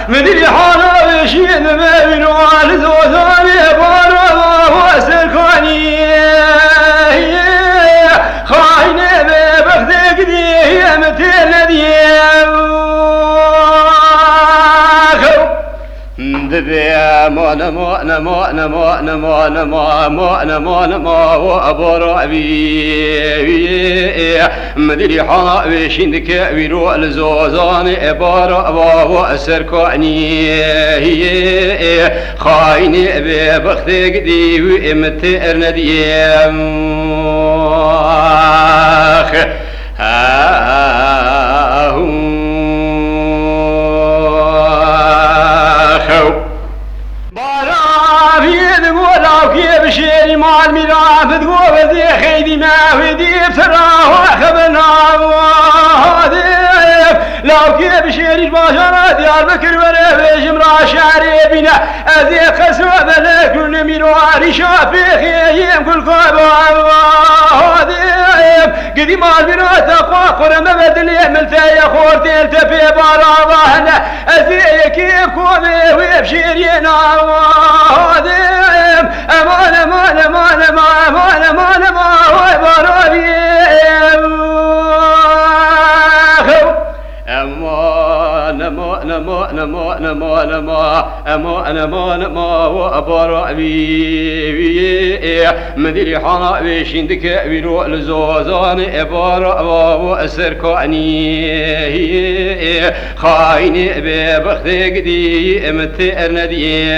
مدري حالا بشين ببين والزوزاني بارا وسركاني خاينة ببخذك دي متين دي دبيا مانا مانا مانا مانا مانا مانا مانا ما وابورا بي مدري حالا بشينك ويرو الزوزاني بارا وسركاني خاينة ببخذك دي ومتين دي بشيري مع الملعب تقوى ذي خيدي ما ودي بسراه وخبنا وهذيك لو كيف بشيري البشرة ديار بكر ولا بيش مرا شعري بنا أذيك خسوة بلك كل ميرواري شافي خيم كل قابا وهذيك قديم البنات تقوى قرم بدلي من ثايا خورتي التفي بارا ظهنا أذيك كيف كومي ويبشيرينا وهذيك أمان أمان أمان أمان أمان أمان وبرابي أمان أمان أمان أمان أمان أمان أمان أمان وبرابي مدري حنا بشيندك ويرو الزوزان بارا وسركاني خاينة ببخذك دي متين دي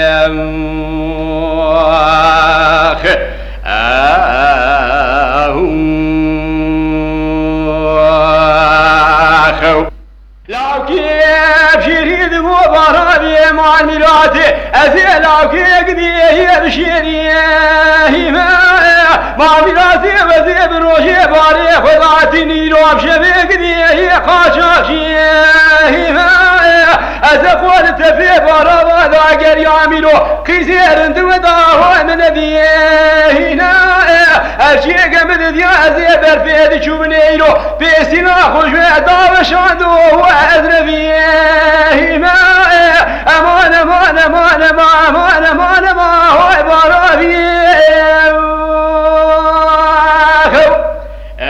لو كيف شريد وبرابي مع الميلاد أزي لو كيف قديه بشيري مع ميلادي وزي بروشي باري خذاتي نيلو بشبي قديه قاشاشي أزقول تفي برابا ذا قرياميلو قيسير انت وداه من ذيهنا الشيء قمد ذي أزي برفيد شوبنيلو بيسينا خوشوه داوشاندو وأذنبيه أمان أمان أمان أمان أمان أمان هو برابيه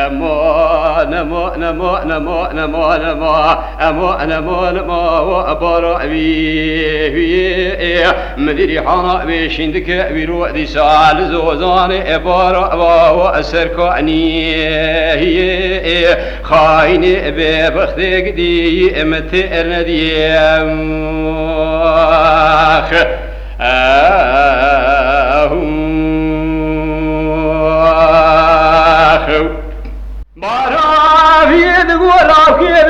أمان أمان أمان أمان أمان أمان أمان أمان وبرابي مدري حنا بشيندك ويرو دي سال زوزاني بارا وسركاني خاينة ببخذك دي متين دي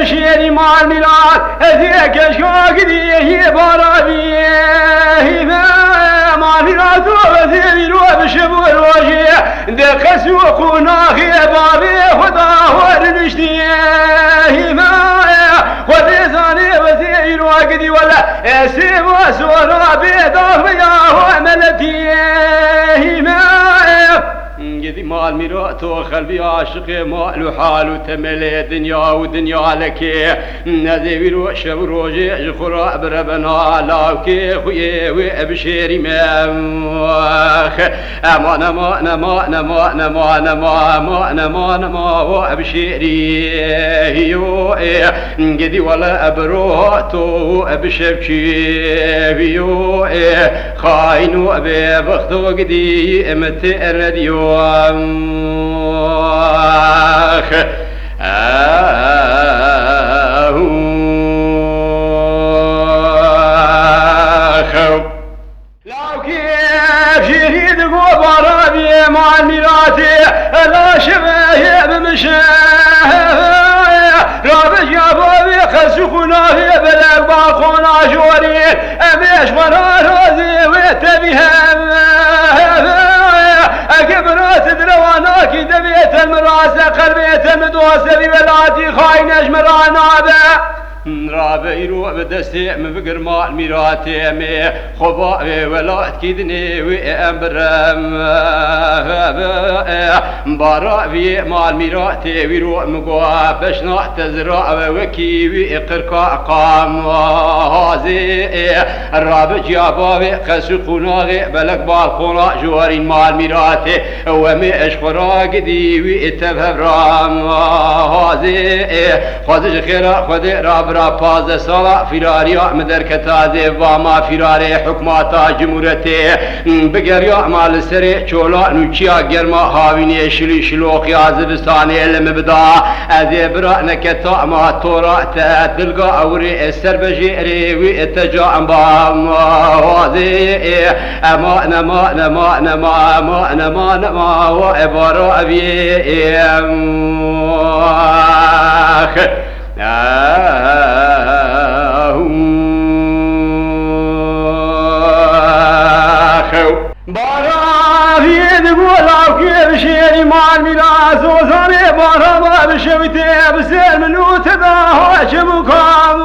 بشيري مع الميلاد هذيك اشواق ذي برابي مع الميلاد وذي روح بشبو الوجه دق سوق ناخي بابي خداه ورنشتي وذي ثاني وذي روح دي ولا اسم وسورا بيضاف يا ملتي قدي مال ميراتو خلبي عاشق مال حال وتملي دنيا ودنيا لك نادي بيرو شب روجي جخرا بربنا لاوكي خويا وابشيري ما امان امان امان امان امان امان امان وابشيري يو قدي ولا ابروتو ابشبشي بيو خاينو ببختو قدي مترديو لو كيف شريد وبرابي مع الميلاتي لا شبه بمشاه رابج يا بابي خسخنا في بلد باخونا جوري اميش مرار هذي وتبيهم اكبرات دروانا كي دبيت المراسة قلبيت المدوسة ببلاتي خاين اجمرانا به رابيرو بدستي مفقر مال ميراتي مي خبا ولات كيدني وامبرم بارا في مال ميراتي ويرو مقوا بشنا تزرع وكي وقرقا قام هازي الرابج يا بابي قسو قناغي بلك بالقنا جوارين مال ميراتي ومي اشخرا قدي واتفهرام هازي خازج خيرا خدي راب را پازده سالا فیراریا مدرکتازه و ما فیراری حکماتا جمهورته بگریا مال سری چولا نوچیا گرما هاوینی شلی شلوخی آزبستانی علم بدا از برا نکتا ما تورا دلگا اوری سر بجیری وی اتجا با موازی اما نما نما نما اما نما نما و عبارا ابی بشيري مال ميراث وثاني بارا بشويتي بسير منو تباهو شبكام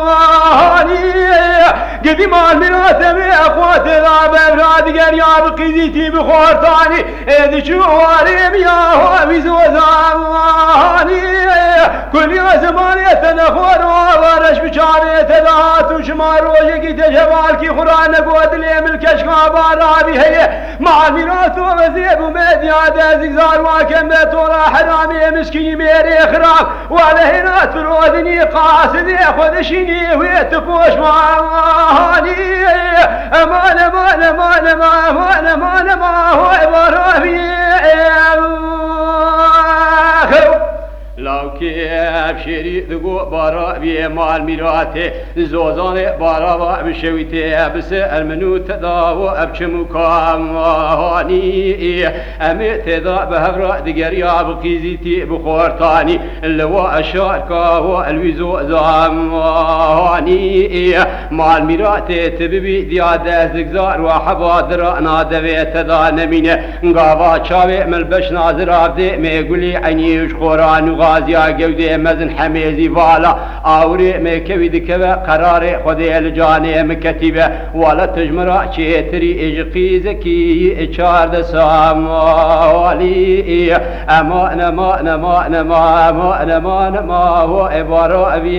قدي مال ميراث بي اخواتي لا بفراد قريا بقيديتي بخورتاني ايدي شواري مياهو بزوزاني كل يوم زماني تنفور وورش بشاري تدات وشمار روجي تجبالكي قران قود لي من الكشخا بارابي هي مال ميراث وزيب ومديا زار واكم بتورا حرامي مسكي ميري خراب ولا هنا ترودني قاصدي خذشني ويتفوش معاني امان امان امان امان امان ما هو عبارة لو كيف شري ذقو بارا بي مال ميراتي زوزاني بارا بشويتي بسأل منو تداو ابشمو كاماني امي تدا بهبرا دقريا بقيزيتي بخورتاني اللو اشاركا والويزو زاماني مال ميراتي تببي ديادة زقزار وحبادر نادوي تدا نمينه قابا شاوي ملبش ناظر عبدي ميقولي عني وشخوران غازيا جودي مزن حميزي فالا اوري مكوي دكبه قرار خدي الجاني مكتبه ولا تجمرا شيتري اجقي زكي اشار سامالي امان امان امان امان امان ما هو عباره ابي